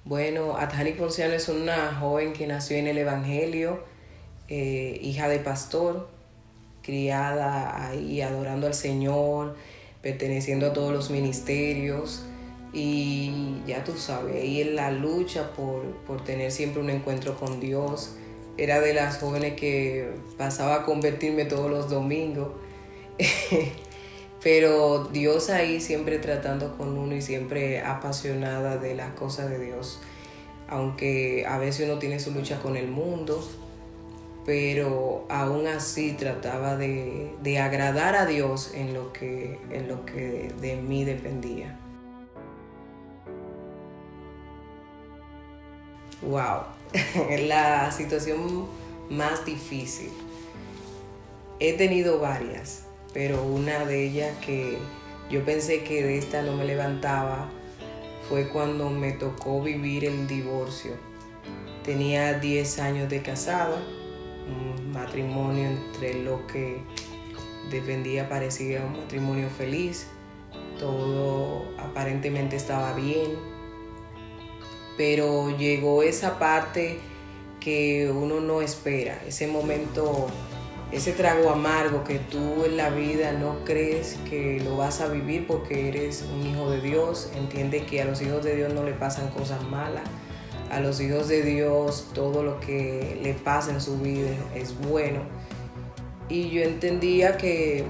Bueno, Adjani Ponciano es una joven que nació en el Evangelio, hija de pastor, criada ahí adorando al Señor, perteneciendo a todos los ministerios y ya tú sabes, ahí en la lucha por tener siempre un encuentro con Dios. Era de las jóvenes que pasaba a convertirme todos los domingos. Pero Dios ahí siempre tratando con uno y siempre apasionada de las cosas de Dios. Aunque a veces uno tiene su lucha con el mundo, pero aún así trataba de agradar a Dios en lo que de mí dependía. Wow, la situación más difícil. He tenido varias, pero una de ellas que yo pensé que de esta no me levantaba fue cuando me tocó vivir el divorcio. Tenía 10 años de casada, un matrimonio entre lo que dependía parecía un matrimonio feliz, todo aparentemente estaba bien, pero llegó esa parte que uno no espera, ese momento, ese trago amargo que tú en la vida no crees que lo vas a vivir porque eres un hijo de Dios. Entiende que a los hijos de Dios no le pasan cosas malas. A los hijos de Dios todo lo que le pasa en su vida es bueno. Y yo entendía que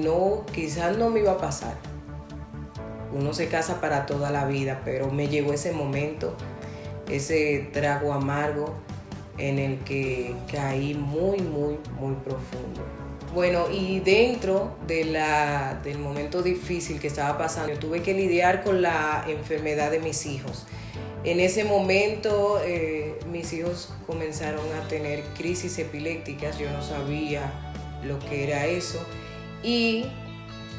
no, quizás no me iba a pasar. Uno se casa para toda la vida, pero me llegó ese momento, ese trago amargo en el que caí muy profundo. Bueno, y dentro del momento difícil que estaba pasando, yo tuve que lidiar con la enfermedad de mis hijos. En ese momento mis hijos comenzaron a tener crisis epilépticas, yo no sabía lo que era eso y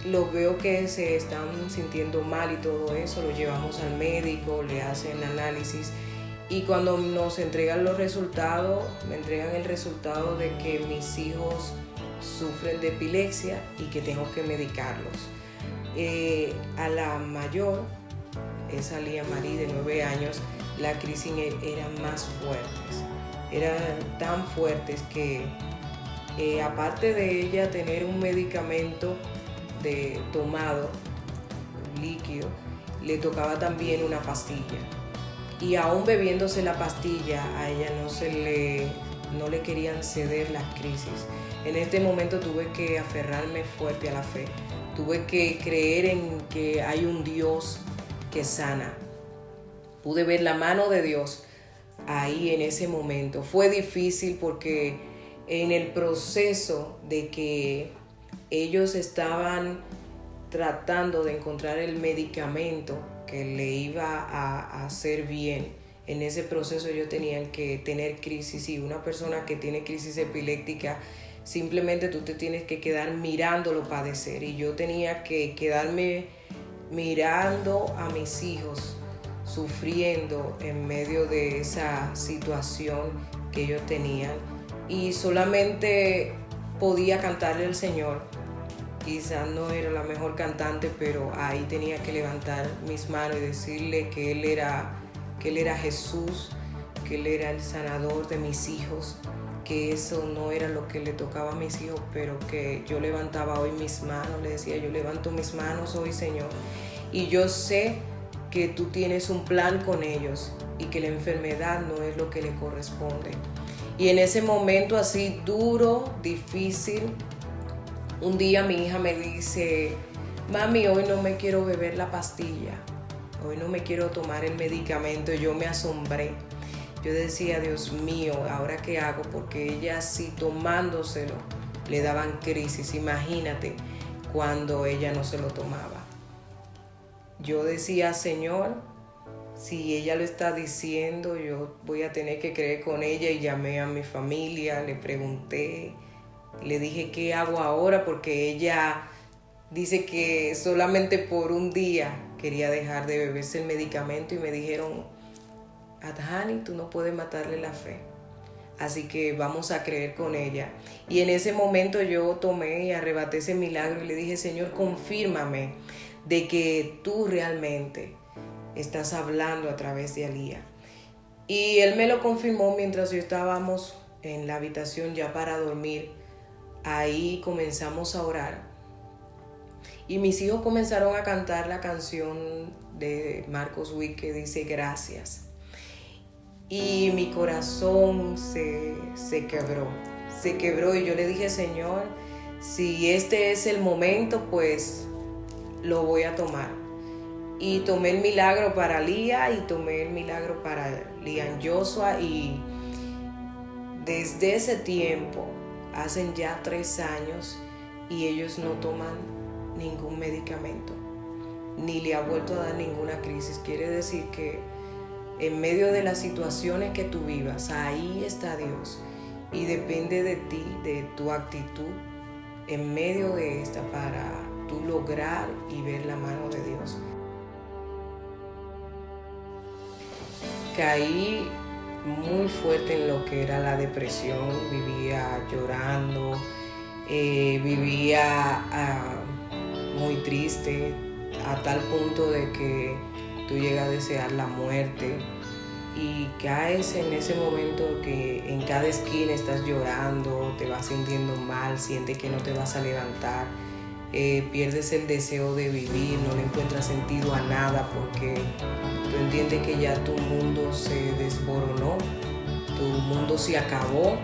los veo que se están sintiendo mal y todo eso, los llevamos al médico, le hacen análisis y cuando nos entregan los resultados, me entregan el resultado de que mis hijos sufren de epilepsia y que tengo que medicarlos. A la mayor, esa Lía Marí de 9 años, la crisis eran más fuertes, eran tan fuertes que aparte de ella tener un medicamento tomado, líquido, le tocaba también una pastilla. Y aún bebiéndose la pastilla, a ella no le querían ceder las crisis. En este momento tuve que aferrarme fuerte a la fe. Tuve que creer en que hay un Dios que sana. Pude ver la mano de Dios ahí en ese momento. Fue difícil porque en el proceso de que ellos estaban tratando de encontrar el medicamento que le iba a hacer bien, en ese proceso ellos tenían que tener crisis y una persona que tiene crisis epiléptica simplemente tú te tienes que quedar mirándolo padecer y yo tenía que quedarme mirando a mis hijos sufriendo en medio de esa situación que ellos tenían y solamente podía cantarle al Señor. Quizás no era la mejor cantante, pero ahí tenía que levantar mis manos y decirle que Él era Jesús, que Él era el sanador de mis hijos, que eso no era lo que le tocaba a mis hijos, pero que yo levantaba hoy mis manos, le decía, yo levanto mis manos hoy, Señor, y yo sé que tú tienes un plan con ellos y que la enfermedad no es lo que le corresponde. Y en ese momento así duro, difícil, un día mi hija me dice, mami, hoy no me quiero beber la pastilla, hoy no me quiero tomar el medicamento. Yo me asombré. Yo decía, Dios mío, ¿ahora qué hago? Porque ella sí tomándoselo le daban crisis. Imagínate cuando ella no se lo tomaba. Yo decía, Señor, si ella lo está diciendo, yo voy a tener que creer con ella y llamé a mi familia, le pregunté. Le dije, ¿qué hago ahora? Porque ella dice que solamente por un día quería dejar de beberse el medicamento y me dijeron, Adjani, tú no puedes matarle la fe. Así que vamos a creer con ella. Y en ese momento yo tomé y arrebaté ese milagro y le dije, Señor, confírmame de que tú realmente estás hablando a través de Alía. Y él me lo confirmó mientras yo estábamos en la habitación ya para dormir. Ahí comenzamos a orar. Y mis hijos comenzaron a cantar la canción de Marcos Witt que dice gracias. Y mi corazón se quebró y yo le dije, Señor, si este es el momento, pues lo voy a tomar. Y tomé el milagro para Lía y tomé el milagro para Lian Joshua, y desde ese tiempo, hacen ya 3 años, y ellos no toman ningún medicamento, ni le ha vuelto a dar ninguna crisis. Quiere decir que en medio de las situaciones que tú vivas, ahí está Dios, y depende de ti, de tu actitud en medio de esta para tú lograr y ver la mano de Dios. Caí muy fuerte en lo que era la depresión, vivía llorando, vivía muy triste, a tal punto de que tú llegas a desear la muerte, y caes en ese momento que en cada esquina estás llorando, te vas sintiendo mal, sientes que no te vas a levantar, pierdes el deseo de vivir, no le encuentras sentido a nada porque tú entiendes que ya tu mundo se desboronó, tu mundo se acabó,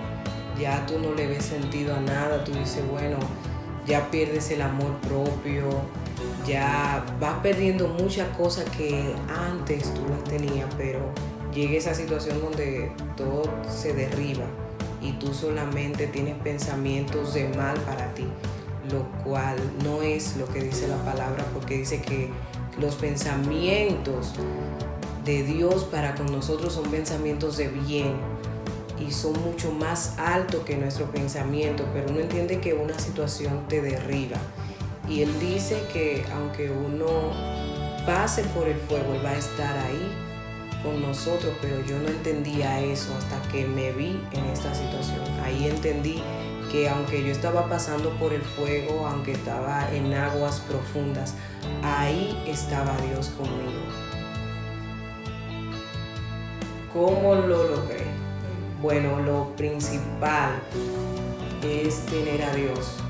ya tú no le ves sentido a nada, tú dices, bueno, ya pierdes el amor propio, ya vas perdiendo muchas cosas que antes tú las tenías, pero llega esa situación donde todo se derriba y tú solamente tienes pensamientos de mal para ti, lo cual no es lo que dice la palabra, porque dice que los pensamientos de Dios para con nosotros son pensamientos de bien y son mucho más altos que nuestro pensamiento, pero uno entiende que una situación te derriba. Y Él dice que aunque uno pase por el fuego, Él va a estar ahí con nosotros, pero yo no entendía eso hasta que me vi en esta situación. Ahí entendí que aunque yo estaba pasando por el fuego, aunque estaba en aguas profundas, ahí estaba Dios conmigo. ¿Cómo lo logré? Bueno, lo principal es tener a Dios,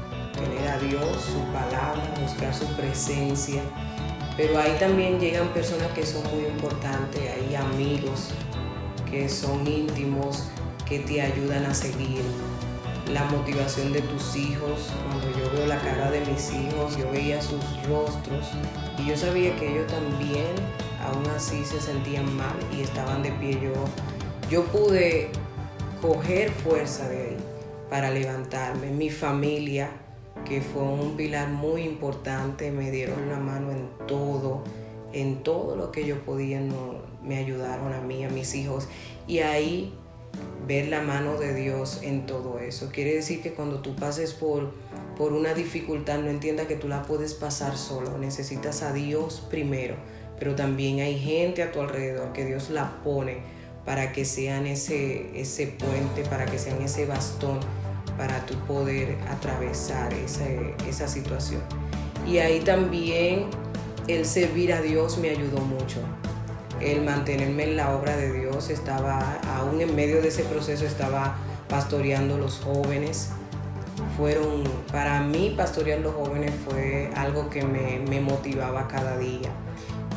su palabra, buscar su presencia. Pero ahí también llegan personas que son muy importantes, hay amigos que son íntimos, que te ayudan a seguir. La motivación de tus hijos, cuando yo veo la cara de mis hijos, yo veía sus rostros y yo sabía que ellos también, aún así, se sentían mal y estaban de pie. Yo pude coger fuerza de ahí para levantarme. Mi familia, que fue un pilar muy importante, me dieron la mano en todo lo que yo podía, me ayudaron a mí, a mis hijos, y ahí ver la mano de Dios en todo eso. Quiere decir que cuando tú pases por una dificultad, no entiendas que tú la puedes pasar solo, necesitas a Dios primero, pero también hay gente a tu alrededor que Dios la pone para que sean ese puente, para que sean ese bastón, para tú poder atravesar esa situación. Y ahí también el servir a Dios me ayudó mucho. El mantenerme en la obra de Dios, aún en medio de ese proceso, estaba pastoreando los jóvenes. Para mí, pastorear los jóvenes fue algo que me motivaba cada día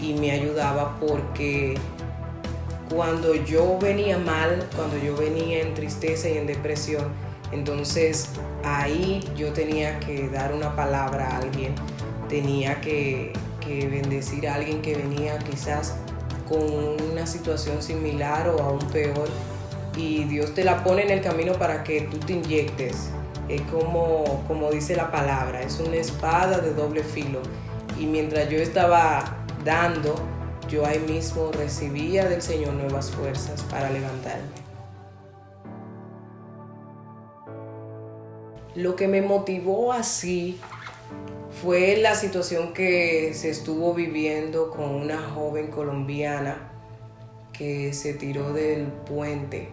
y me ayudaba, porque cuando yo venía mal, cuando yo venía en tristeza y en depresión, entonces ahí yo tenía que dar una palabra a alguien, tenía que bendecir a alguien que venía quizás con una situación similar o aún peor, y Dios te la pone en el camino para que tú te inyectes. Es como dice la palabra, es una espada de doble filo, y mientras yo estaba dando, yo ahí mismo recibía del Señor nuevas fuerzas para levantarme. Lo que me motivó así fue la situación que se estuvo viviendo con una joven colombiana que se tiró del puente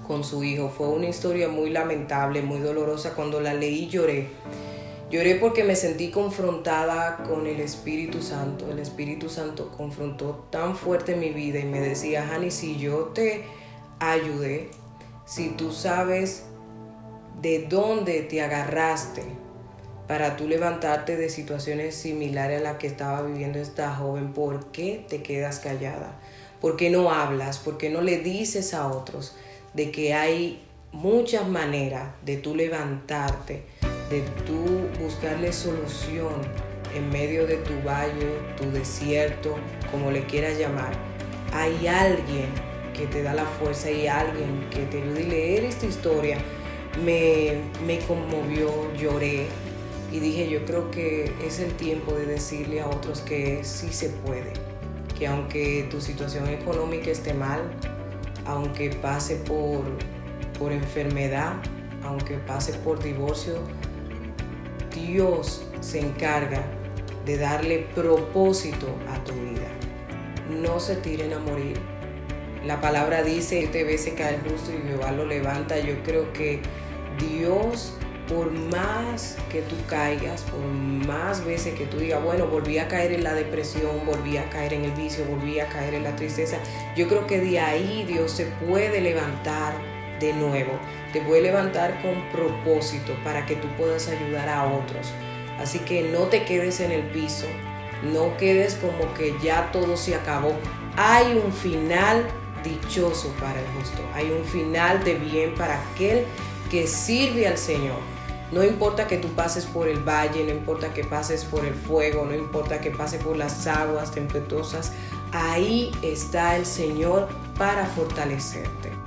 con su hijo. Fue una historia muy lamentable, muy dolorosa. Cuando la leí lloré. Lloré porque me sentí confrontada con el Espíritu Santo. El Espíritu Santo confrontó tan fuerte mi vida y me decía, Hani, si yo te ayudé, si tú sabes de dónde te agarraste para tú levantarte de situaciones similares a las que estaba viviendo esta joven, ¿por qué te quedas callada? ¿Por qué no hablas? ¿Por qué no le dices a otros de que hay muchas maneras de tú levantarte, de tú buscarle solución en medio de tu valle, tu desierto, como le quieras llamar? Hay alguien que te da la fuerza y alguien que te ayuda. Y leer esta historia me conmovió, lloré y dije, yo creo que es el tiempo de decirle a otros que sí se puede, que aunque tu situación económica esté mal, aunque pase por enfermedad, aunque pase por divorcio, Dios se encarga de darle propósito a tu vida. No se tiren a morir. La palabra dice, 7 veces cae el justo y Jehová lo levanta. Yo creo que Dios, por más que tú caigas, por más veces que tú digas, bueno, volví a caer en la depresión, volví a caer en el vicio, volví a caer en la tristeza, yo creo que de ahí Dios se puede levantar de nuevo. Te puede levantar con propósito para que tú puedas ayudar a otros. Así que no te quedes en el piso, no quedes como que ya todo se acabó. Hay un final dichoso para el justo, hay un final de bien para aquel que sirve al Señor. No importa que tú pases por el valle, no importa que pases por el fuego, no importa que pases por las aguas tempestuosas, ahí está el Señor para fortalecerte.